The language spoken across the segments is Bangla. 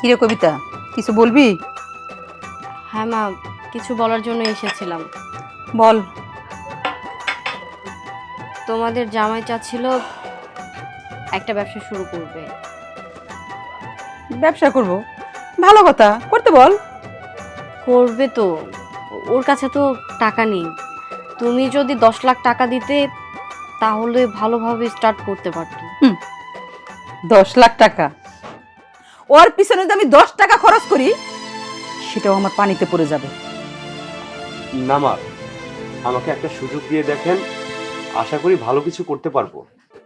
কিরে কবিতা, কিছু বলবি? হ্যাঁ মা, কিছু বলার জন্য এসেছিলাম। বল। তোমাদের জামাই চাচ্ছিল একটা ব্যবসা শুরু করবে। ব্যবসা করব? ভালো কথা, করতে বল। করবে তো, ওর কাছে তো টাকা নেই। তুমি যদি 10 লাখ টাকা দিতে তাহলে ভালোভাবে স্টার্ট করতে পারতো। 10 লাখ টাকা? ওর পিছনে যদি আমি 10 টাকা খরচ করি সেটাও আমার পানিতে পড়ে যাবে। না মা, আমাকে একটা সুযোগ দিয়ে দেখেন, আশা করি ভালো কিছু করতে পারবো।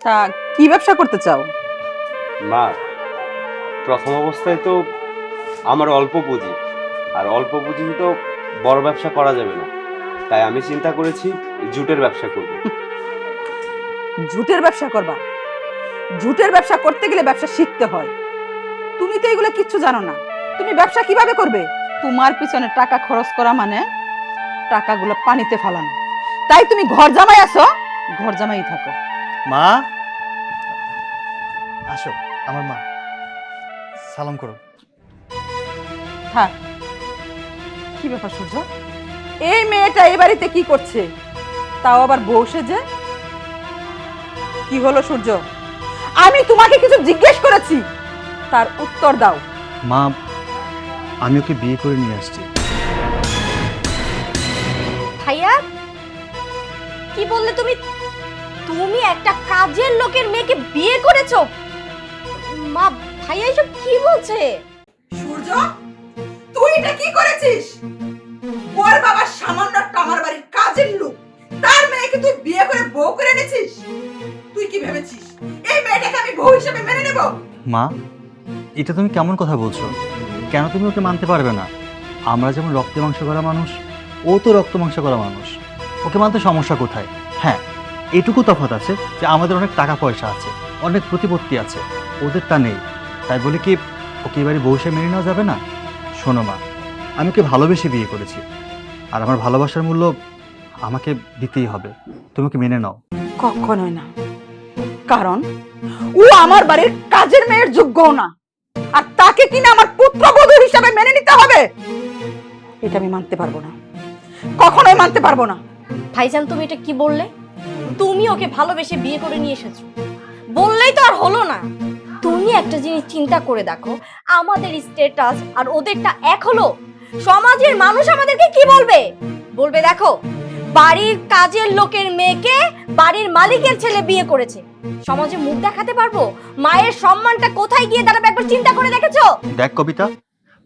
তা কি ব্যবসা করতে চাও? মা, প্রথম অবস্থায় তো আমার অল্প পুঁজি, আর অল্প পুঁজিতে তো বড় ব্যবসা করা যাবে না, তাই আমি চিন্তা করেছি জুটের ব্যবসা করব। জুটের ব্যবসা করবা? জুটের ব্যবসা করতে গেলে ব্যবসা শিখতে হয়। তুমি তো এগুলো কিচ্ছু জানো না। তুমি ব্যবসা কিভাবে করবে? তোমার পিছনে টাকা খরচ করা মানে টাকাগুলো পানিতে ফালানো। তাই তুমি ঘর জামাই আছো, ঘর জামাই থাকো। মা, আসো। আমার মা, সালাম করো। থাক। কি ব্যাপার সূর্য, এই মেয়েটা এই বাড়িতে কি করছে? তাও আবার বউ সেজে? কি হলো সূর্য? আমি তোমাকে কিছু জিজ্ঞেস করেছি, তার উত্তর দাও। মা, আমি ওকে বিয়ে করে নিয়ে আসছি। ভাইয়া, কি বললে তুমি? তুমি একটা কাজের লোকের মেয়েকে বিয়ে করেছো? মা, ভাইয়া এসব কি বলছে? সূর্য, তুই এটা কি করেছিস? ওর বাবা সামান্য টামার বাড়ির কাজের লোক, তার মেয়েকে তুই বিয়ে করে বউ করে এনেছিস? তুই কি ভেবেছিস এই মেয়েটাকে আমি বউ হিসেবে মেনে নেব? মা, এটা তুমি কেমন কথা বলছো? কেন তুমি ওকে মানতে পারবে না? আমরা যেমন রক্তে মাংস করা মানুষ, ও তো রক্ত মাংস করা মানুষ। ওকে মানতে সমস্যা কোথায়? হ্যাঁ, এটুকু তফাৎ আছে যে আমাদের অনেক টাকা পয়সা আছে, অনেক প্রতিপত্তি আছে, ওদের তা নেই। তাই বলে কি ওকে এবারে বউ হিসেবে মেনে নেওয়া যাবে না? শোনো মা, আমি ওকে ভালোবেসে বিয়ে করেছি, আর আমার ভালোবাসার মূল্য আমাকে দিতেই হবে। তুমি ওকে মেনে নাও। কখনোই না, কারণ ও আমার বাড়ির কাজের মেয়ের যোগ্য না, আর তাকে কিনা আমার পুত্রবধূ হিসেবে মেনে নিতে হবে। এটা আমি মানতে পারবো না, কখনোই মানতে পারবো না। ভাইজান, তুমি এটা কি বললে? তুমি ওকে ভালোবেসে বিয়ে করে নিয়ে এসেছো বললেই তো আর হলো না। তুমি একটা জিনিস চিন্তা করে দেখো, আমাদের স্ট্যাটাস আর ওদেরটা এক হলো। সমাজের মানুষ আমাদেরকে কি বলবে? বলবে দেখো, বাড়ির কাজের লোকের মেয়েকে বাড়ির মালিকের ছেলে বিয়ে করেছে। সমাজে মুখ দেখাতে পারবো? মায়ের সম্মানটা কোথায় গিয়ে দাঁড়াবে একবার চিন্তা করে দেখেছো? দেখ কবিতা,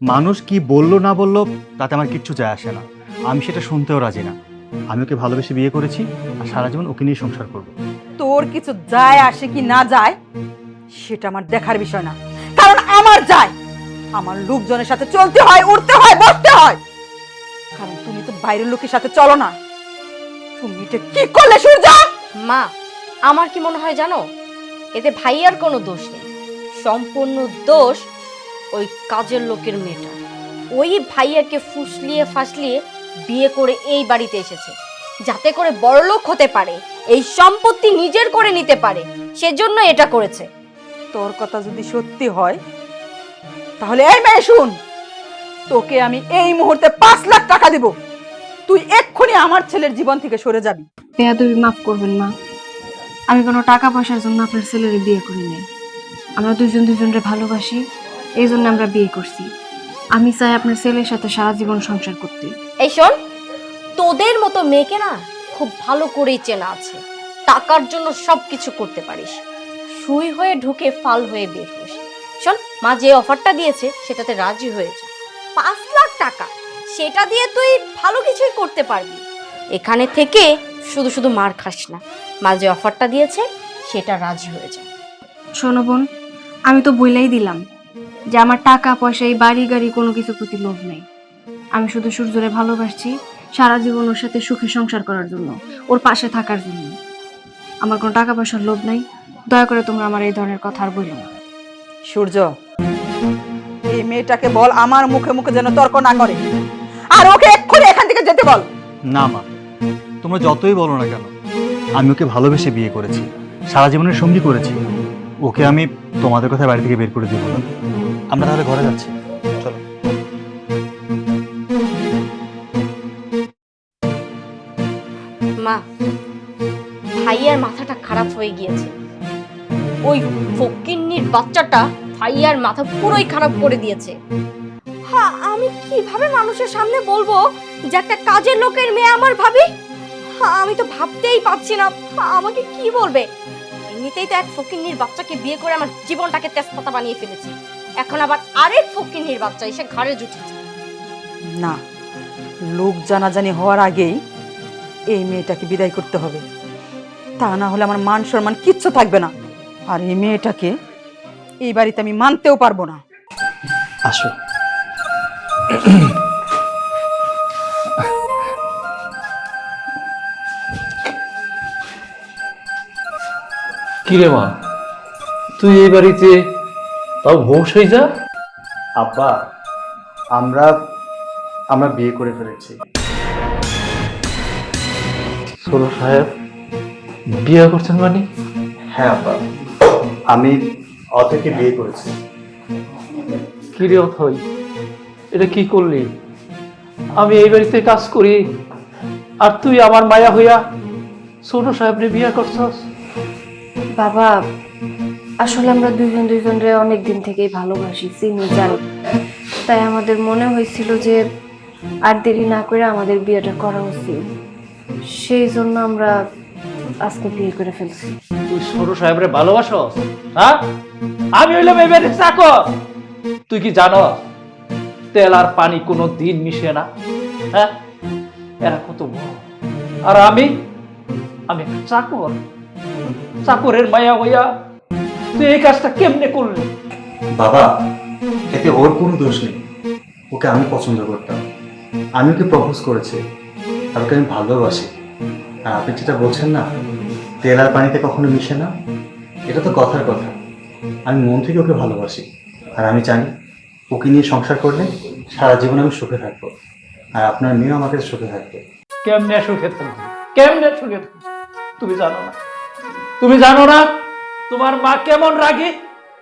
মানুষ কি বললো না বললো তাতে আমার কিচ্ছু যায় আসে না। আমি সেটা শুনতেও রাজি না। আমি ওকে ভালোবেসে বিয়ে করেছি, আর সারা জীবন ওকে নিয়ে সংসার করব। তোর কিছু যায় আসে কি না যায় সেটা আমার দেখার বিষয় না, কারণ আমার যায়। আমার লোকজনের সাথে চলতে হয়, উঠতে হয়, বসতে হয়, কারণ তুমি তো বাইরের লোকের সাথে চলো না। তুমি এটা কি করলে সূর্য? মা, আমার কি মনে হয় জানো, এতে ভাইয়ার কোনো দোষ নেই, সম্পূর্ণ দোষ ওই কাজের লোকের মেয়েটা। ওই ভাইয়াকে ফুসলিয়ে ফাসলিয়ে বিয়ে করে এই বাড়িতে এসেছে, যাতে করে বড়লোক হতে পারে, এই সম্পত্তি নিজের করে নিতে পারে, সেজন্য এটা করেছে। তোর কথা যদি সত্যি হয় তাহলে এই মেয়ে শুন, তোকে আমি এই মুহূর্তে 5 লাখ টাকা দিব। তুই এক্ষুনি আমার ছেলের জীবন থেকে সরে যাবি। বেয়াদবি মাফ করবেন মা, আমি কোনো টাকা পয়সার জন্য আপনার ছেলের বিয়ে করি নাই। আমরা দুজন দুজনকে ভালোবাসি, এই জন্য আমরা বিয়ে করছি। আমি চাই আপনার ছেলের সাথে সারা জীবন সংসার করতে। এই শোন, তোদের মতো মেয়েকে না খুব ভালো করেই চেনা আছে। টাকার জন্য সবকিছু করতে পারিস, সুই হয়ে ঢুকে ফাল হয়ে বের হোস। শোন, মা যে অফারটা দিয়েছে সেটাতে রাজি হয়ে যা। 5 লাখ টাকা, সেটা দিয়ে তুই ভালো কিছুই করতে পারবি। এখানে থেকে শুধু শুধু মার খাস না, মা যে অফারটা দিয়েছে সেটা রাজি হয়ে যা। শোনো বোন, আমি তো বইলাই দিলাম যে আমার টাকা পয়সা, এই বাড়ি গাড়ি কোনো কিছু প্রতি লোভ নেই। আমি শুধু সূর্যরে ভালোবাসছি সারা জীবন ওর সাথে সুখে সংসার করার জন্য, ওর পাশে থাকার জন্য। আমার কোনো টাকা পয়সার লোভ নাই। দয়া করে তোমরা আমার এই ধরনের কথা আর বলো না। সূর্য, এই মেয়েটাকে বল আমার মুখে মুখে যেন তর্ক না করে, আর ওকে এক্ষুনি এখান থেকে যেতে বল। না মা, তোমরা যতই বলো না কেন, আমি ওকে ভালোবেসে বিয়ে করেছি, সারা জীবনের সঙ্গী করেছি। ওকে আমি তোমাদের কথা বাড়ি থেকে বের করে দেবো না। আমরা তাহলে ঘরে যাচ্ছি। ভাইয়ার মাথাটা খারাপ হয়ে গিয়েছে। ওই ফকিন্নির বাচ্চাটা ভাইয়ার মাথা পুরোই খারাপ করে দিয়েছে। হ্যাঁ, আমি কিভাবে মানুষের সামনে বলবো যে একটা কাজের লোকের মেয়ে আমার ভাবি? হ্যাঁ, আমি তো ভাবতেই পারছি না আমাকে কি বলবে। এমনিতেই তো এক ফকিন্নির বাচ্চাকে বিয়ে করে আমার জীবনটাকে তেজপাতা বানিয়ে ফেলেছি, এখন আবার আরেক ফকিন্নির বাচ্চা এসে ঘাড়ে জুটেছে। না, লোক জানাজানি হওয়ার আগেই এই মেয়েটাকে বিদায় করতে হবে, তা না হলে আমার মান সম্মান কিচ্ছু থাকবে না। আর এই মেয়েটাকে এই বাড়িতে আমি মানতেও পারবো না। আসো। কিরে মা, তুই এই বাড়িতে তাও বউ হয়ে যা? আব্বা, আমরা আমরা বিয়ে করে ফেলেছি। ছোট সাহেব বিয়ে করছেন মানে? হ্যাঁ আব্বা, আমি অথৈকে বিয়ে করেছি। কিরে অথৈ, এটা কি করলি? আমি এই বাড়িতে কাজ করি আর তুই আমার মায়া হইয়া ছোট সাহেবরে বিয়ে করছস? বাবা, আসলে আমরা দুইজন দুইজনরে অনেক দিন থেকেই ভালোবাসি, চিনি, জানি। তাই আমাদের মনে হয়েছিল যে আর দেরি না করে আমাদের বিয়েটা করা উচিত। সেই জন্য আমরা আজকে বিয়ে করে ফেলছি। তুই ছোট সাহেবরে ভালোবাসস? হ্যাঁ, আমি হইলাম এই বাড়ির চাকর। তুই কি জানো তেল আর পানি কোনো দিন মিশে না? হ্যাঁ, এরা কত বড়, আর আমি আমি একটা চাকর। চাকরের মায়া হইয়া তুই এই কাজটা কেমনে করলি? বাবা, এতে ওর কোনো দোষ নেই। ওকে আমি পছন্দ করতাম, আমি ওকে প্রপোজ করেছি, আর ওকে আমি ভালোবাসি। আর আপনি যেটা বলছেন না, তেল আর পানিতে কখনো মিশে না, এটা তো কথার কথা। আমি মন থেকে ওকে ভালোবাসি, আর আমি জানি ওকে নিয়ে সংসার করলে সারা জীবন আমি সুখে থাকবো, আর আপনার মেয়েও আমাকে সুখে থাকবে। কেমনে সুখে থাকবি? কেমনে সুখে থাকবি? তুমি জানো না? তুমি জানো না তোমার মা কেমন রাগী?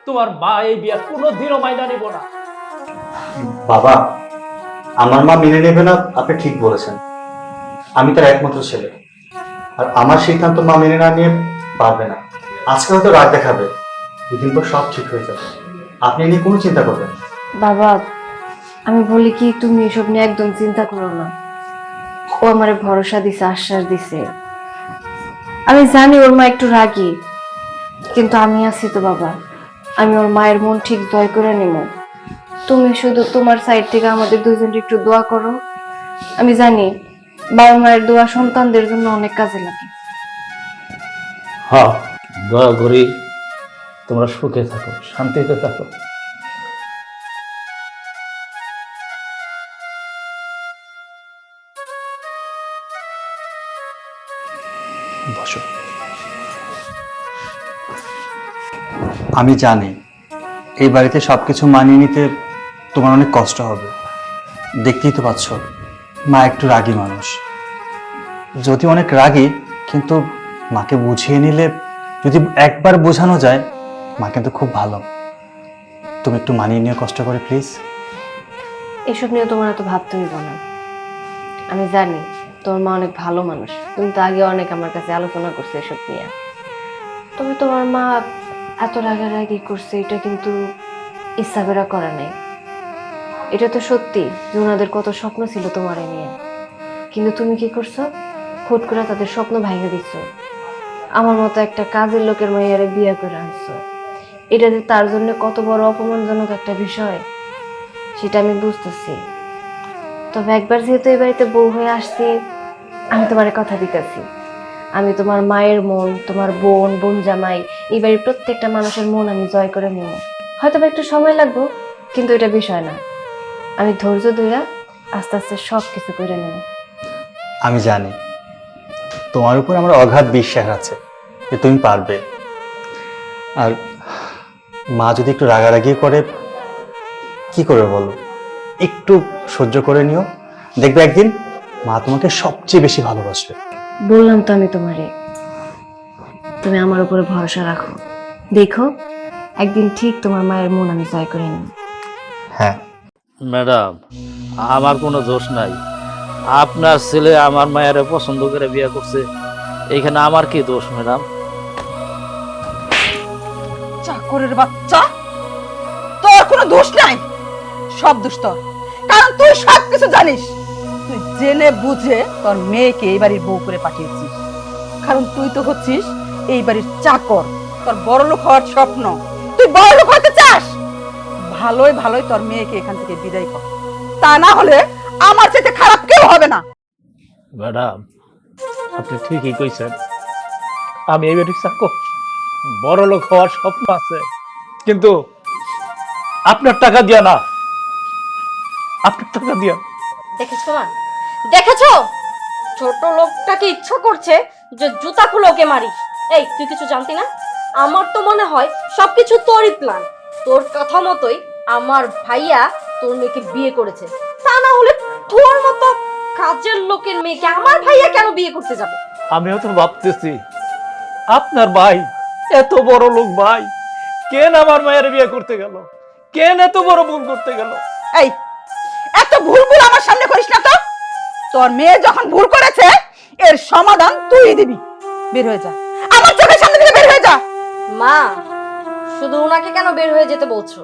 তোমার মা এই বিয়া কোনোদিনও মাইনা নিব না। বাবা, আমার মা মেনে নেবে না, আপনি ঠিক বলেছেন। আমি তার একমাত্র ছেলে, আর আমার সিদ্ধান্ত মা মেনে না নিয়ে পারবে না। আজকে হয়তো রাগ দেখাবে, দুদিন পর সব ঠিক হয়ে যাবে। আপনি এ নিয়ে কোনো চিন্তা করবেন না। বাবা, আমি বলি কি, তুমি এসব নিয়ে একদম চিন্তা করো না। ও আমারে ভরসা দিছে, আশ্বাস দিছে। আমি জানি ওর মা একটু রাগী, কিন্তু আমি আছি তো বাবা। আমি ওর মায়ের মন ঠিক জয় করে নেব। তুমি শুধু তোমার সাইড থেকে আমাদের দুজন একটু দোয়া করো। আমি জানি বাবা মায়ের দোয়া সন্তানদের জন্য অনেক কাজে লাগে। হ্যাঁ, দয়া করি তোমরা সুখে থাকো, শান্তিতে থাকো। বসো। আমি জানি এই বাড়িতে সবকিছু মানিয়ে নিতে তোমার অনেক কষ্ট হবে। দেখতেই তো পাচ্ছ, মা একটু রাগী মানুষ। যদি অনেক রাগী, কিন্তু মাকে বুঝিয়ে নিলে, যদি একবার বোঝানো যায়, মা কিন্তু খুব ভালো। তুমি একটু মানিয়ে নিয়ে কষ্ট করে প্লিজ। এসব নিয়ে তোমার এত ভাবতে হইব না। আমি জানি তোমার মা অনেক ভালো মানুষ। তুমি তো আগে অনেক আমার কাছে আলোচনা করছো এসব নিয়ে। তবে তোমার মা এত রাগারাগি করছে, এটা কিন্তু ইচ্ছা করে করে নাই। এটা তো সত্যি যে ওনাদের কত স্বপ্ন ছিল তোমারে নিয়ে, কিন্তু তুমি কি করছো? হুট করে তাদের স্বপ্ন ভাঙে দিচ্ছ। আমার মতো একটা কাজের লোকের মাইয়ারে বিয়ে করে আনছো। এটা যে তার জন্য কত বড় অপমানজনক একটা বিষয়, সেটা আমি বুঝতেছি। তবে একবার যেহেতু এই বাড়িতে বউ হয়ে আসছি, আমি তোমার কথা দিতেছি, আমি তোমার মায়ের মন, তোমার বোন, বোন জামাই, এই বাড়ির প্রত্যেকটা মানুষের মন আমি জয় করে নেব। হয়তো বা একটু সময় লাগবে, কিন্তু এটা বিষয় না। আমি ধৈর্য ধরে আস্তে আস্তে সব কিছু করে নেব। আমি জানি তোমার উপর আমার অগাধ বিশ্বাস আছে যে তুমি পারবে। আর মা যদি একটু রাগারাগি করে, কি করবে বলো? একটু সহ্য করে নিও, দেখবে একদিন মা তোমাকে সবচেয়ে বেশি ভালোবাসবে। বললাম তো আমি তোমারে, তুমি আমার উপরে ভরসা রাখো। দেখো একদিন ঠিক তোমার মায়ের মন আমি জয় করে নেব। হ্যাঁ ম্যাডাম, আমার কোনো দোষ নাই। আপনার ছেলে আমার মায়ের পছন্দ করে বিয়ে করছে, এইখানে আমার কি দোষ ম্যাডাম? চাকরের বাচ্চা, তোর কোনো দোষ নাই, সব দোষ তোর। কারণ তুই সব কিছু জানিস। তুই জেনে বুঝে তোর মেয়েকে এই বাড়ির বউ করে পাঠিয়েছিস। কারণ তুই তো হচ্ছিস এই বাড়ির চাকর। তোর বড়লোক হওয়ার স্বপ্ন, তুই বড়লোক হতে চাস। ভালোই ভালোই তোর মেয়েকে এখান থেকে বিদায় কর, তা না হলে আমার সাথে খারাপ কেউ হবে না। ম্যাডাম, আপনি ঠিকই কইছেন। আমি এই বাড়ির চাকর, বড় লোক হওয়ার স্বপ্ন আছে, কিন্তু আপনার টাকা দিয়া না, আপনার টাকা দিয়া। দেখেছো মা, দেখেছো? ছোট লোকটাকে ইচ্ছা করছে যে জুতা খুলে ওকে মারি। এই, তুই কিছু জানতি না? আমার তো মনে হয় সবকিছু তোরই প্ল্যান। তোর কথা মতোই আমার ভাইয়া তোর মেয়েকে বিয়ে করেছে। তা না হলে তোর মতো কাজের লোকের মেয়েকে আমার ভাইয়া কেন বিয়ে করতে যাবে? আমিও তো ভাবতেছি, আপনার ভাই এত বড় লোক ভাই, কেন আমার মায়ের বিয়ে করতে গেল? কেন এত বড় ভুল করতে গেল? এই, এত ভুল ভুল আমার সামনে করিস না তো। তোর মেয়ে যখন ভুল করেছে, এর সমাধান তুই দিবি। বের হয়ে যা, আমার চোখের সামনে থেকে বের হয়ে যা। মা, শুধু ওনাকে কেন বের হয়ে যেতে বলছো?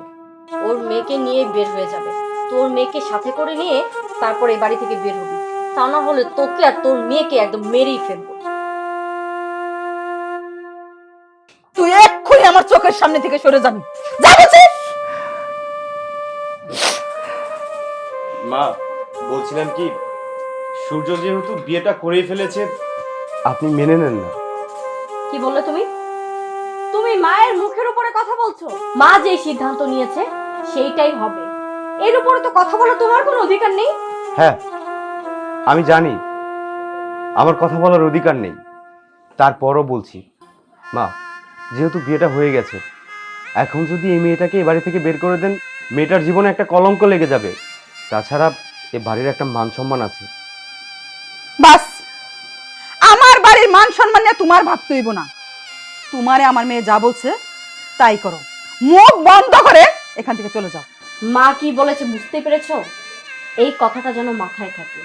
ওর মেয়েকে নিয়ে বের হয়ে যাবে। তোর মেয়েকে সাথে করে নিয়ে তারপর এই বাড়ি থেকে বের হবি। তা না হলে তোকে আর তোর মেয়েকে একদম মেরেই ফেলবো। তুই এক্ষুনি আমার চোখের সামনে থেকে সরে যাবি, যা বলছিস। মা, বলছিলাম কি, সূর্য যেহেতু বিয়েটা করেই ফেলেছে, আপনি মেনে নেন না। কি বললে তুমি? তুমি মায়ের মুখের উপরে কথা বলছো? মা যে সিদ্ধান্ত নিয়েছে সেইটাই হবে। এর উপরে তো কথা বলার তোমার কোনো অধিকার নেই। হ্যাঁ, আমি জানি আমার কথা বলার অধিকার নেই, তারপরও বলছি মা, যেহেতু বিয়েটা হয়ে গেছে, এখন যদি এই মেয়েটাকে এ বাড়ি থেকে বের করে দেন, মেয়েটার জীবনে একটা কলঙ্ক লেগে যাবে। তাছাড়া এ বাড়ির একটা মান সম্মান আছে। বাস, আমার বাড়ির মান সম্মান নিয়ে তোমার ভাবতে হইব না। তোমারে আমার মেয়ে যা বলছে তাই করো, মুখ বন্ধ করে এখান থেকে চলে যাও। মা কি বলেছে বুঝতে পেরেছো? এই কথাটা যেন মাথায় থাকে।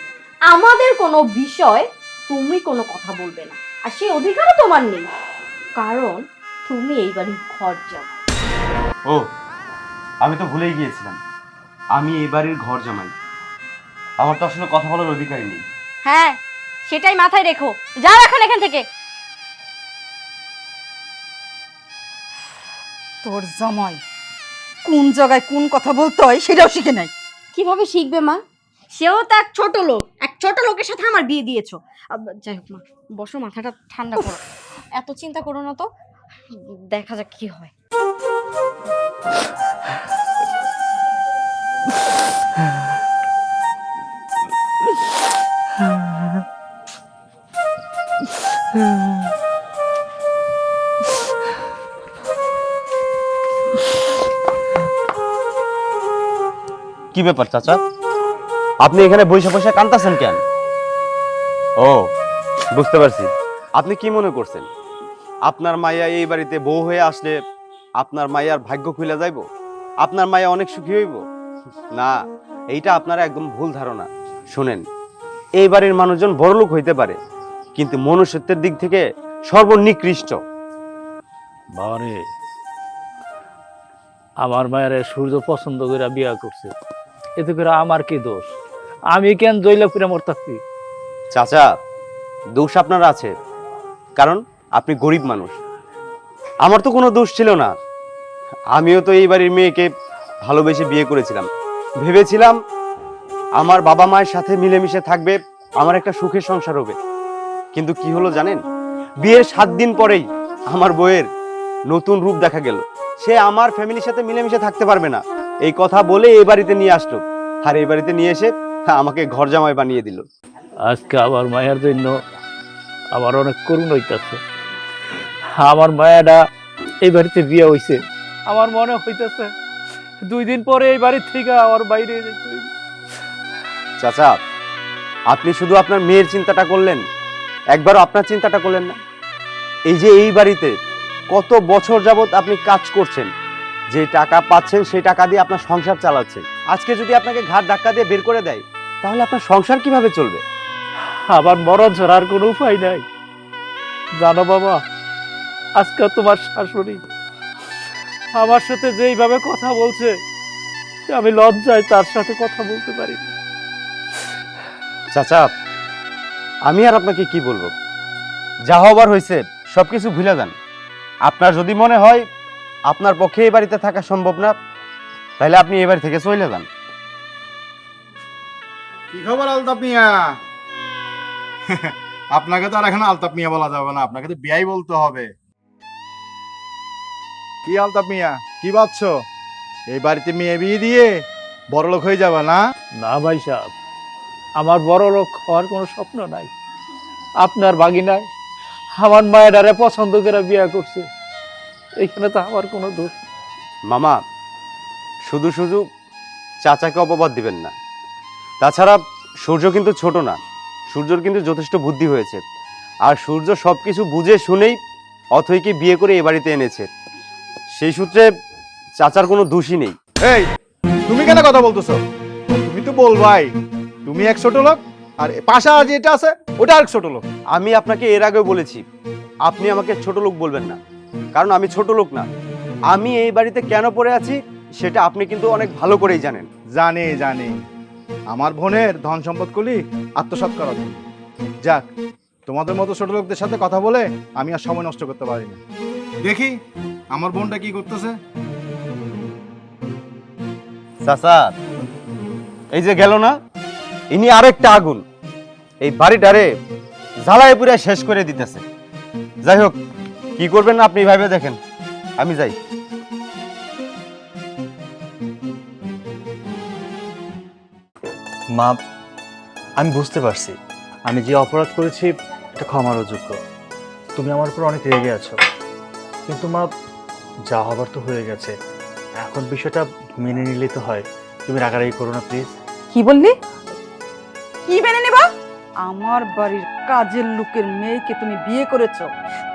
আমাদের কোনো বিষয় তুমি কোনো কথা বলবে না, আর সেই অধিকারও তোমার নেই, কারণ তুমি এই বাড়ির ঘর জামাই। ও, আমি তো ভুলেই গিয়েছিলাম, আমি এই বাড়ির ঘর জামাই। আমার তো আসলে কথা বলার অধিকারই নেই। হ্যাঁ, সেটাই মাথায় রেখো। যাও এখন এখান থেকে। তোর জামাই কোন জায়গায় কোন কথা বলতে হয় সেটাও শিখে নাই। কিভাবে শিখবে মা? সেও তো এক ছোট লোক, এক ছোট লোকের সাথে আমার বিয়ে দিয়েছো। যাই হোক মা, বসো, মাথাটা ঠান্ডা করো। এত চিন্তা করো না তো, দেখা যাক কি হয়। কি ব্যাপার চাচা, আপনি এখানে বসে বসে কাঁদতেছেন কেন? ও, বুঝতে পারছি। আপনি কি মনে করছেন আপনার মাইয়া এই বাড়িতে বউ হয়ে আসলে আপনার মাইয়ার ভাগ্য খুলে যাইব, আপনার মাইয়া অনেক সুখী হইব? না, এইটা আপনার একদম ভুল ধারণা। শুনেন, এই বাড়ির মানুষজন বড়লোক হইতে পারে, কিন্তু মনুষ্যত্বের দিক থেকে সর্বনিকৃষ্ট। বাবারে, আমার মায়ের সূর্য পছন্দ করে বিয়া করছে, এতে করে আমার কি দোষ? আমি কেন জইলা করে মরতাছি? চাচা, দোষ আপনার আছে, কারণ আপনি গরিব মানুষ। আমার তো কোনো দোষ ছিল না। আমিও তো এই বাড়ির মেয়েকে ভালোবেসে বিয়ে করেছিলাম, ভেবেছিলাম আমার বাবা মায়ের সাথে মিলেমিশে থাকবে, আমার একটা সুখের সংসার হবে। কিন্তু কি হলো জানেন? বিয়ের 7 দিন পরেই আমার বউয়ের নতুন রূপ দেখা গেল। সে আমার ফ্যামিলির সাথে মিলেমিশে থাকতে পারবে না, এই কথা বলে এই বাড়িতে নিয়ে আসলো। আর এই বাড়িতে নিয়ে এসে আমাকে ঘর জামাই বানিয়ে দিল। আজকে আমার মায়ের জন্য আমার অনেক করুণ হইতেছে। আমার মায়েরা এই বাড়িতে বিয়ে হইছে, আমার মনে হইতেছে 2 দিন পরে এই বাড়ির থেকে আমার বাইরে যেতে হইবে। চাচা, আপনি শুধু আপনার মেয়ের চিন্তাটা করলেন, একবারও আপনার চিন্তাটা করলেন না। এই যে এই বাড়িতে কত বছর যাবত আপনি কাজ করছেন, যে টাকা পাচ্ছেন সেই টাকা দিয়ে আপনার সংসার চালাচ্ছেন। আজকে যদি আপনাকে ঘাট ধাক্কা দিয়ে বের করে দেয়, তাহলে আপনার সংসার কিভাবে চলবে? আমার মরণ ছাড়া আর কোনো উপায় নাই। জানো বাবা, আজকে তোমার শাশুড়ি আমার সাথে যেইভাবে কথা বলছে, আমি লজ্জায় তার সাথে কথা বলতে পারি না। চাচা, আমি আর আপনাকে কি বলবো, যা হবার হয়েছে সবকিছু ভুলে যান। আপনার যদি মনে হয় আপনার পক্ষে এই বাড়িতে থাকা সম্ভব না, তাহলে আপনি এই বাড়ি থেকে চলে যান। কি খবর আলতাপ মিয়া? আপনাকে তো আর এখন আলতাপ মিয়া বলা যাবে না, আপনাকে তো বিয়াই বলতে হবে। কি আলতাপ মিয়া, কি ভাবছো এই বাড়িতে মেয়ে বিয়ে দিয়ে বড়লোক হয়ে যাবে না? না ভাই সাহেব, আমার বড় লোক হওয়ার কোনো স্বপ্ন নাই। আপনার ভাগিনায় আমার মায়েরারে পছন্দ করে বিয়ে করছে, এখানে তো আমার কোনো দোষ নেই। মামা, শুধু শুধু চাচাকে অপবাদ দিবেন না। তাছাড়া সূর্য কিন্তু ছোট না, সূর্যর কিন্তু যথেষ্ট বুদ্ধি হয়েছে। আর সূর্য সব কিছু বুঝে শুনেই অথৈকে বিয়ে করে এ বাড়িতে এনেছে। সেই সূত্রে চাচার কোনো দোষই নেই। এই, তুমি কেন কথা বলতেছো? তুমি তো বলবাই তুমি এক ছোট লোক, আর পাশা যেটা আছে ওটা আর ছোট লোক। আমি আপনাকে এর আগেও বলেছি, আপনি আমাকে ছোট লোক বলবেন না, কারণ আমি ছোট লোক না। আমি এই বাড়িতে কেন পড়ে আছি সেটা আপনি কিন্তু অনেক ভালো করেই জানেন। জানি জানি, আমার বোনের ধন সম্পদ করি আত্মসাৎ করার জন্য। যাক, তোমাদের মতো ছোট লোকদের সাথে কথা বলে আমি আর সময় নষ্ট করতে পারি না। দেখি আমার বোনটা কি করতেছে। চাচা, এই যে গেল না, ইনি আরেকটা আগুন এই বাড়িটারে জ্বালায় পুরে শেষ করে দিতেছে। যাই হোক, কি করবেন না আপনি ভাবে দেখেন, আমি যাই। মা, আমি বুঝতে পারছি আমি যে অপরাধ করেছি এটা ক্ষমার অযোগ্য। তুমি আমার উপর অনেক রেগে আছো, কিন্তু মা, যা হবার তো হয়ে গেছে, এখন বিষয়টা মেনে নিলে তো হয়। তুমি রাগারাগি করো না প্লিজ। কি বললি? কি মেনে নেবা? আমার বাড়ির কাজের লোকের মেয়েকে তুমি বিয়ে করেছো,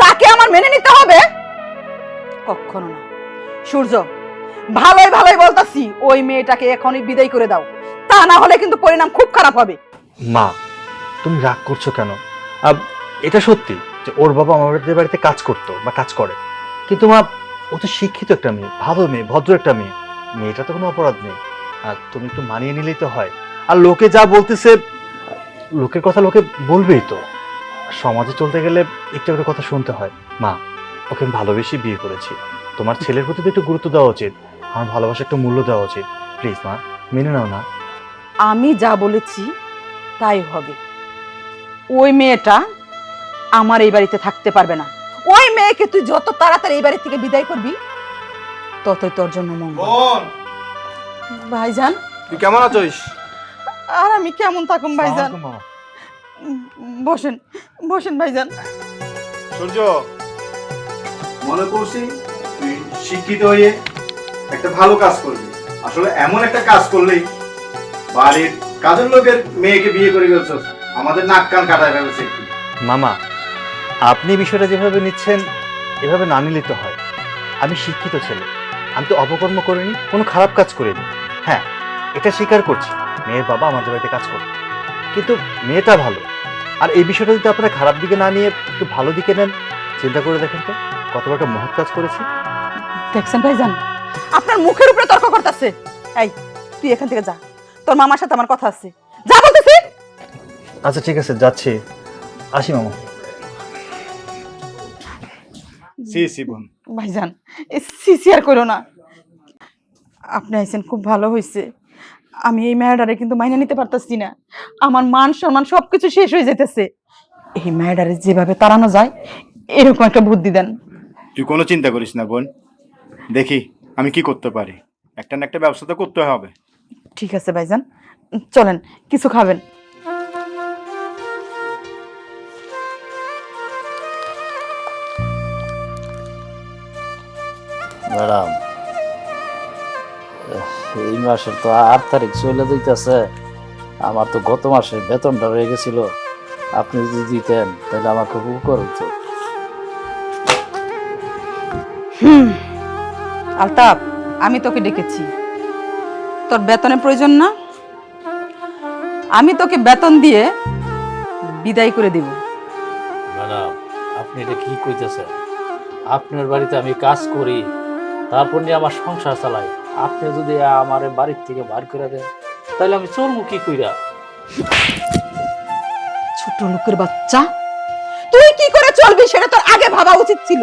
তাকে আমার মেনে নিতে হবে? কখনো না। সূর্য, ভালোই ভালোই বলতাছি, ওই মেয়েটাকে এখনই বিদায় করে দাও, তা না হলে কিন্তু পরিণাম খুব খারাপ হবে। মা, তুমি রাগ করছো কেন? এটা সত্যি যে ওর বাবা আমাদের বাড়িতে কাজ করতো বা কাজ করে, কিন্তু মা, ও তো শিক্ষিত একটা মেয়ে, ভালো মেয়ে, ভদ্র একটা মেয়ে। মেয়েটা তো কোনো অপরাধ নেই। আর তুমি একটু মানিয়ে নিলেই তো হয়। আর লোকে যা বলতেছে, লোকের কথা লোকে বলবেই তো। সমাজে চলতে গেলে একটু একটা কথা শুনতে হয়। মা, ওকে আমি ভালোবেসে বিয়ে করেছি। তোমার ছেলের প্রতি তো একটু গুরুত্ব দেওয়া উচিত, আমার ভালোবাসা একটু মূল্য দেওয়া উচিত। প্লিজ মা, মেনে নাও না। আমি যা বলেছি তাই হবে। ওই মেয়েটা আমার এই বাড়িতে থাকতে পারবে না। ওই মেয়েকে তুই যত তাড়াতাড়ি এই বাড়ি থেকে বিদায় করবি, ততই তোর জন্য মঙ্গল। বোন, ভাইজান, তুই কেমন আছিস? আর আমি কেমন থাকুম ভাইজান? আসসালামু আলাইকুম মামা। বসেন বসেন ভাইজান। সূর্য, মনে করছি তুই শিক্ষিত হয়ে একটা ভালো কাজ করবি। আসলে এমন একটা কাজ করলেই বাড়ির কাজের লোকের মেয়েকে বিয়ে করে ফেলছস, আমাদের নাক কান কাটায় ফেলছে। মামা, আপনি বিষয়টা যেভাবে নিচ্ছেন এভাবে না নিলে তো হয়। আমি শিক্ষিত ছেলে, আমি তো অপকর্ম করিনি, কোনো খারাপ কাজ করিনি। হ্যাঁ, এটা স্বীকার করছি, মেয়ের বাবা আমাদের বাড়িতে কাজ করে, কিন্তু মেয়েটা ভালো। আর এই বিষয়টা যদি আপনারা খারাপ দিকে না নিয়ে একটু ভালো দিকে নেন, চিন্তা করে দেখেন তো কত বড় একটা মহৎ কাজ করেছি। দেখছেন ভাইজান, আপনার মুখের উপরে তর্ক করতেছে। এই, তুই এখান থেকে যা, তোর মামার সাথে আমার কথা আছে। যা বলতেছি। আচ্ছা ঠিক আছে, যাচ্ছি। আসি মামা। সি সি বোন, ভাইজান, সিসি আর করো না। আপনি আইছেন, খুব ভালো হয়েছে। আমি এই মেয়েটারে কিন্তু মাইনে নিতে পারতাছি না। আমার মান সম্মান সবকিছু শেষ হয়ে যেতেছে। এই মেয়েটারে যেভাবে তাড়ানো যায় এরকম একটা বুদ্ধি দেন। তুই কোনো চিন্তা করিস না বোন, দেখি আমি কি করতে পারি। একটা না একটা ব্যবস্থা তো করতে হবে। ঠিক আছে ভাইজান, চলেন কিছু খাবেন। ম্যাডাম, এই মাসের তো 8 তারিখ চলে যাইতেছে। আমার তো গত মাসে বেতনটা রয়ে গেছিল, আপনি যদি দিতেন তাহলে আমার খুব উপকার হতো। আলতাপ, আমি তোকে ডেকেছি, তোর বেতনের প্রয়োজন না? আমি তোকে বেতন দিয়ে বিদায় করে দিব। ম্যাডাম, আপনি আপনি এটা কি কইতেছেন? আপনার বাড়িতে আমি কাজ করি, তারপর নিয়ে আমার সংসার চালাই। আপনি যদি আমার বাড়ির থেকে বার করে দেন, তাহলে আমি চলবো কি কইরা? ছোট লোকের বাচ্চা, তুই কি করে চলবি সেটা তোর আগে ভাবা উচিত ছিল।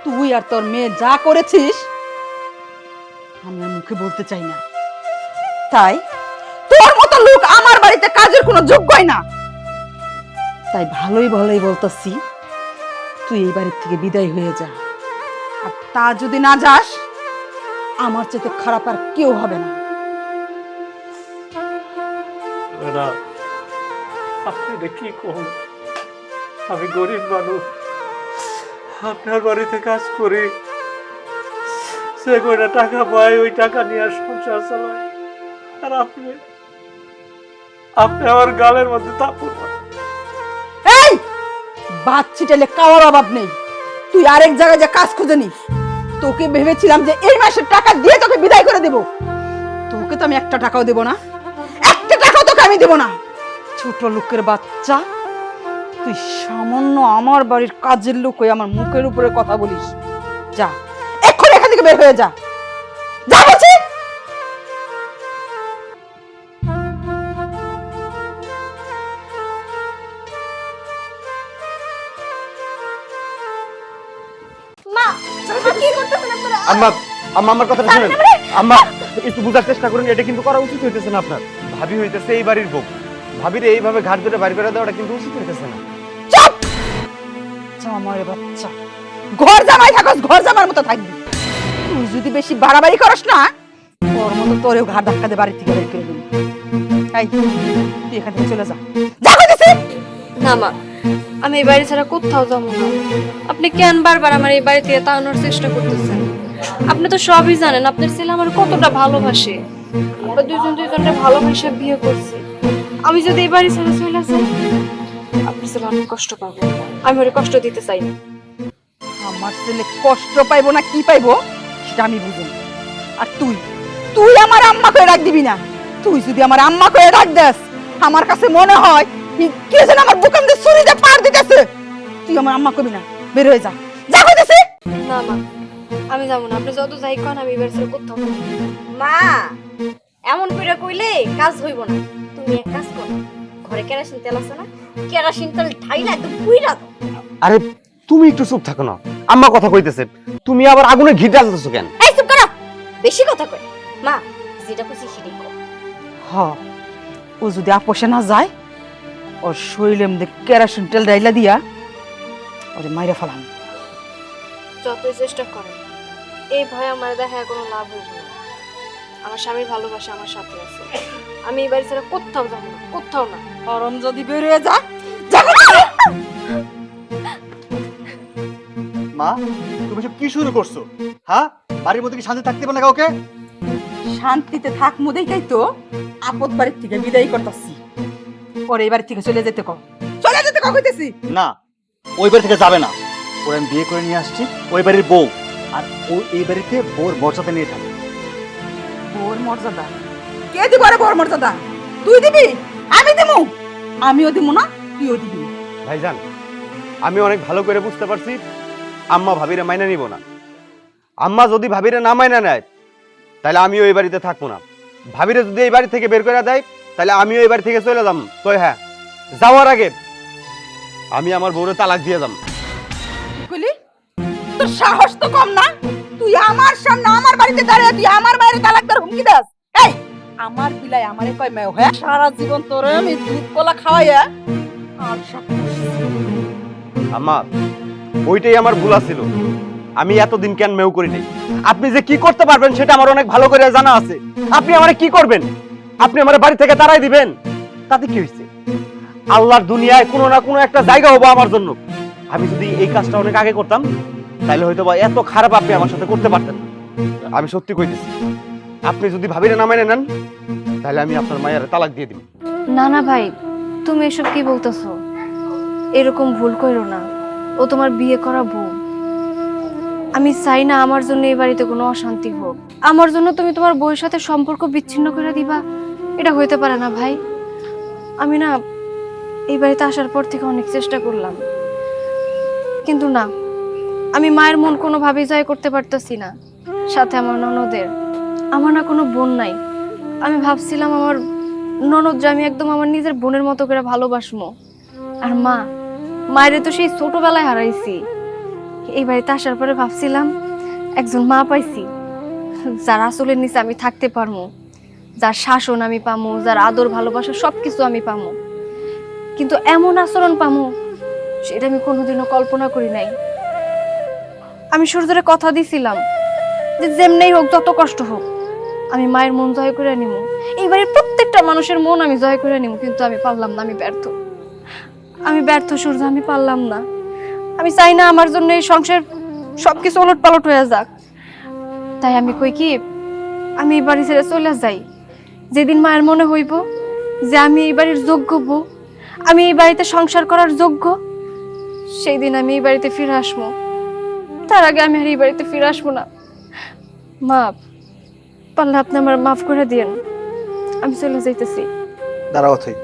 তুই আর তোর মেয়ে যা করেছিস আমি আর মুখে বলতে চাই না। তাই তোর মতো লোক আমার বাড়িতে কাজের কোনো যোগ্যই না। তাই ভালোই ভালোই বলতেছি, তুই এই বাড়ির থেকে বিদায় হয়ে যা। আর তা যদি না যাস, আমার চেয়ে খারাপ আর কেউ হবে না। ম্যাডাম, আপনি এটা কি করুন? আমি গরিব মানুষ, আপনার বাড়িতে কাজ করি, সে কয়টা টাকা পাই ওই টাকা নিয়ে আর সংসার চালাই। আর আপনি আপনি আমার গালের মধ্যে তাপুর মারেন। এই বাচ্চিটালে কাওয়ার অভাব নেই, তুই আরেক জায়গায় যা কাজ খুঁজে নিস। তোকে ভেবেছিলাম যে এই মাসের টাকা দিয়ে তোকে বিদায় করে দেব, তোকে তো আমি একটা টাকাও দেব না, একটা টাকাও তোকে আমি দেব না। ছোট লোকের বাচ্চা, তুই সামান্য আমার বাড়ির কাজের লোক হয়ে আমার মুখের উপরে কথা বলিস। যা এক্ষুনি এখান থেকে বের হয়ে যা, যা বলছি। মা, কি করতেছেন আপনারা? আম্মা, আম্মা আমার কথাটা শুনেন। আম্মা একটু বুঝার চেষ্টা করুন, এটা কিন্তু করা উচিত হইতেছে না আপনার। ভাবি হইতেছে এই বাড়ির বউ, ভাবির এইভাবে ঘাট ধরে বাড়ি করে দেওয়াটা কিন্তু উচিত হইতেছে না। চুপ! জামাইয়ের বাচ্চা, ঘর জামাই থাকস, ঘর জামার মতো থাকবি। তুই যদি বেশি বাড়াবাড়ি করস না, তোর মতো তোরেও ঘাট ধাক্কা দিয়ে বাড়ি থেকে বের করে দিবি। এই, তুই এখান থেকে চলে যা, যা কইতেছি। না মা, আমি এই বাড়ি ছাড়া কোথাও যাবো না। আপনি কেন বারবার আমার এই বাড়ি থেকে তাড়ানোর চেষ্টা করতেছেন? আপনি তো সবই জানেন, আপনার ছেলে আমার কতটা ভালোবাসে। আমরা দুজন দুজনকে ভালোবাসা বিয়ে করছি। আমি যদি এই বাড়ি ছেড়ে চলে যাই, আপনার ছেলে অনেক কষ্ট পাবে। আমি ওরে কষ্ট দিতে চাই না। আমার ছেলে কষ্ট পাইবো না কি পাইবো সেটা আমি বুঝি। আর তুই তুই আমার আম্মা করে ডাক দিবি না। তুই যদি আমার আম্মা করে ডাক দেস, আমার কাছে মনে হয় কে যেন আমার বুকের মধ্যে ছুরি দিয়ে পার দিতেছে। তুই আমার আম্মা কবি না, বের হয়ে যা, যা কইতেছি। না মা, আমি যাবো না। আপনি যত যাই কন, আমি এই বাড়ি ছেড়ে কোথাও যাবো না। মা, এমন কইরা কইলে কাজ হইব না। তুমি এক কাজ করো, ঘরে কেরাসিন তেল আছে না, কেরাসিন তেল ঢাইলা একদম পুইরা দাও। আরে তুমি একটু চুপ থাকো না, আম্মা কথা কইতেছে, তুমি আবার আগুনে ঘি ঢালতেছো কেন? এই চুপ করো, বেশি কথা কই। মা, যেটা কইছি সেটাই কর। হ, ও যদি আপোষে না যায়, ওর শরীরে মধ্যে কেরাসিন তেল ডাইলা দিয়া ওরে মাইরা ফেলাম। যতই চেষ্টা করেন, এই ভয় আমার দেখা কোনো লাভ হইব না। আমার স্বামীর ভালোবাসা আমার সাথে আছে। আমি এই বাড়ি ছেড়ে কোথাও যাবো না, কোথাও না। গরম যদি বের হয়ে যা, যা কইতেছি। মা, তুমি সব কি শুরু করছো? হ্যাঁ, বাড়ির মধ্যে কি শান্তি থাকতে পারে না কাউকে? শান্তিতে থাক মুদেই তো আপদ বাড়ির থেকে বিদায় করতেছি। পরে এই বাড়ি থেকে চলে যেতে কও, চলে যেতে কও কইতেছি। না, ওই বাড়ি থেকে যাবে না। ওর আমি বিয়ে করে নিয়ে আসছি, ওই বাড়ির বউ। আর ও এই বাড়িতে বউর মর্যাদা নিয়ে থাকবে। বউর মর্যাদা কে দিব? আরে বউর মর্যাদা তুই দিবি? আমি দিমু? আমিও দিমু না, তুইও দিবি না। ভাইজান, আমি অনেক ভালো করে বুঝতে পারছি আম্মা ভাবিরে মাইনা নিব না। আম্মা যদি ভাবিরে না মাইনা নেয়, তাহলে আমিও এই বাড়িতে থাকবো না। ভাবিরে যদি এই বাড়ি থেকে বের করে দেয়, তাহলে আমিও এই বাড়ি থেকে চলে যাম। তো হ্যাঁ, যাওয়ার আগে আমি আমার বউরে তালাক দিয়ে যাম। কি কইলি? তোর সাহস তো কম না? তুই আমার সামনে আমার বাড়িতে দাঁড়িয়ে তুই আমার বাইরে তালাক দেওয়ার হুমকি দাস? এই আমার বিলাই আমারে কয় মেয়ে হ্যাঁ, সারা জীবন তোরে আমি দুধ কলা খাওয়াইয়া আর সব আম্মা, ওইটাই আমার ভুল ছিল। আমি এতদিন কেন মেউ করি নাই। আপনি যে কি করতে পারবেন সেটা আমার অনেক ভালো করে জানা আছে। আপনি আমারে কি করবেন? আপনি আমার বাড়ি থেকে তাড়াই দিবেন, তাতে কি হয়েছে? আল্লাহর দুনিয়ায় কোনো না কোনো একটা জায়গা হবো আমার জন্য। আমি যদি এই কাজটা অনেক আগে করতাম, তাহলে হয়তো বা এত খারাপ আপনি আমার সাথে করতে পারতেন না। আমি সত্যি কইতেছি, আপনি যদি ভাবিরে না মেনে নেন, তাহলে আমি আপনার মায়ের তালাক দিয়ে দিব। না না ভাই, তুমি এসব কি বলতেছো? এরকম ভুল কইরো না। ও তোমার বিয়ে করা বউ। আমি চাই না আমার জন্য এই বাড়িতে কোনো অশান্তি হোক। আমার জন্য তুমি তোমার বউয়ের সাথে সম্পর্ক বিচ্ছিন্ন করে দিবা, এটা হইতে পারে না ভাই। আমি না এই বাড়িতে আসার পর থেকে অনেক চেষ্টা করলাম, কিন্তু না, আমি মায়ের মন কোনোভাবেই জয় করতে পারতেছি না। সাথে আমার ননদের, আমার না কোনো বোন নাই। আমি ভাবছিলাম আমার ননদ আমি একদম আমার নিজের বোনের মতো করে ভালোবাসমো। আর মায়ের তো সেই ছোটবেলায় হারাইছি। এই বাড়িতে আসার পরে ভাবছিলাম একজন মা পাইছি, যার আসলের নিচে আমি থাকতে পারবো, যার শাসন আমি পামো, যার আদর ভালোবাসা সবকিছু আমি পামো। কিন্তু এমন আচরণ পামো সেটা আমি কোনোদিনও কল্পনা করি নাই। আমি সূর্যরে কথা দিছিলাম যে যেমনেই হোক, যত কষ্ট হোক, আমি মায়ের মন জয় করে নিব, এইবারের প্রত্যেকটা মানুষের মন আমি জয় করে নিব। কিন্তু আমি পারলাম না, আমি ব্যর্থ সূর্য, আমি পারলাম না। আমি চাই না আমার জন্য এই সংসার সবকিছু ওলট পালট হয়ে যাক। তাই আমি কই কি, আমি এই বাড়ি ছেড়ে চলে যাই। যেদিন মায়ের মনে হইব যে আমি এই বাড়ির যোগ্য বউ, আমি এই বাড়িতে সংসার করার যোগ্য, সেই দিন আমি এই বাড়িতে ফিরে আসবো। তার আগে আমি আর এই বাড়িতে ফিরে আসবো না। মা, পারলে আপনি আমার মাফ করে দিয়েন, আমি চলে যাইতেছি। দাঁড়াও অথই।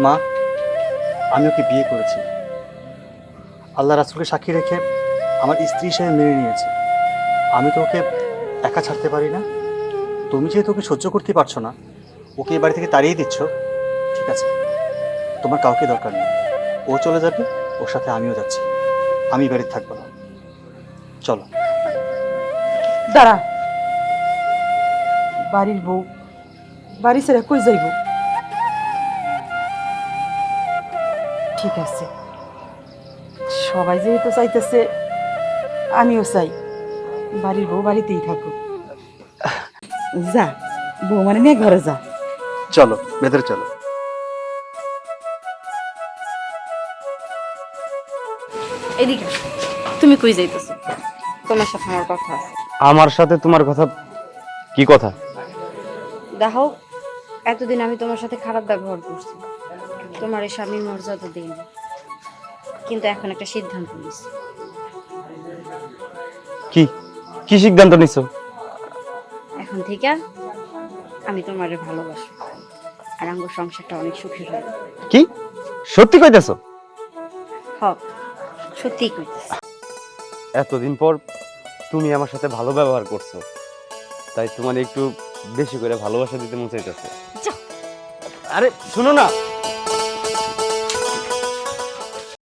মা, আমি ওকে বিয়ে করেছি, আল্লাহ রাসূলকে সাক্ষী রেখে আমার স্ত্রী হিসেবে মেনে নিয়েছে। আমি তো ওকে একা ছাড়তে পারি না। তুমি যেহেতু ওকে সহ্য করতে পারছো না, ওকে এই বাড়ি থেকে তাড়িয়ে দিচ্ছ, ঠিক আছে, তোমার কাউকে দরকার নেই। ও চলে যাবে, ওর সাথে আমিও যাচ্ছি। আমি এই বাড়িতে থাকবো না, চলো। দাঁড়া, বাড়ির বউ বাড়ি ছেড়ে কই যাইব? ঠিক আছে, সবাই যেহেতু চাইতেছে, আমিও চাই বাড়ির বউ বাড়িতেই থাকুক। যা বউ মানে নিয়ে ঘরে যা। চলো ভেতরে চলো। এদিকে আসো। তুমি কই যাইতেছো? তোমার সাথে আমার কথা আছে। আমার সাথে তোমার কথা? কি কথা? দেখো, এতদিন আমি তোমার সাথে খারাপ ব্যবহার করছি, তোমার এই স্বামীর মর্যাদা দিইনি, কিন্তু এখন একটা সিদ্ধান্ত নিয়েছি। কি কি সিদ্ধান্ত নিছো? এখন থেকে আমি তোমারে ভালোবাসি, আর আমার সংসারটা অনেক সুখের হবে। কি সত্যি কইতেছো? হক, সত্যিই কইতেছি। এতদিন পর তুমি আমার সাথে ভালো ব্যবহার করছো, তাই তোমার একটু বেশি করে ভালোবাসা দিতে মন চাইতেছে। যাও। আরে শুনো না।